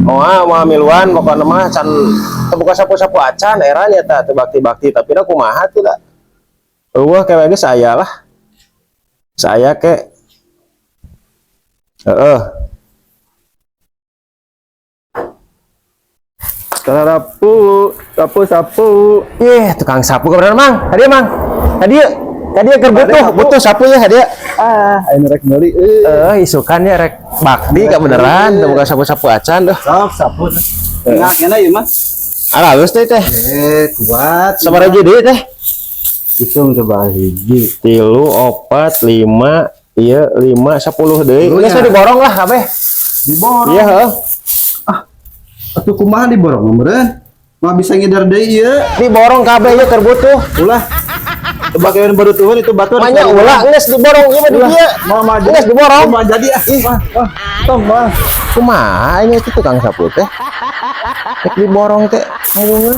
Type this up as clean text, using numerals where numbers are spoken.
mau miluan pokoknya mah can buka sapu-sapu acan eranya ta teu bakti-bakti tapi da kumaha teh da. Eueuh kayak ge saya lah. Saya ke heeh. Sapu. Tukang sapu kebenaran Mang. Hadiah Mang. Hadiah butuh sapu ya hadiah. Ayo rek meuli Isukan ya rek bakti kebenaran teu buka sapu-sapu acan deh. sok sapu ngagena ieu mah Halus teh teh. kuat Sabaraha deui teh? hitung coba hiji 3, 4, 5, iya 5, 10 deui. Geus diborong lah kabeh. diborong Iya heuh. atuh kumaha diborong meureun mah bisa ngidar deui ieu Diborong kabeh ieu keur butuh. ulah bagian barutuhan itu batu Manya ulah geus diborong ieu mah di dieu. mah Geus diborong. mah jadi tong mah Kumaha ini itu tukang sapu teh? Rek diborong teh ngawungeun.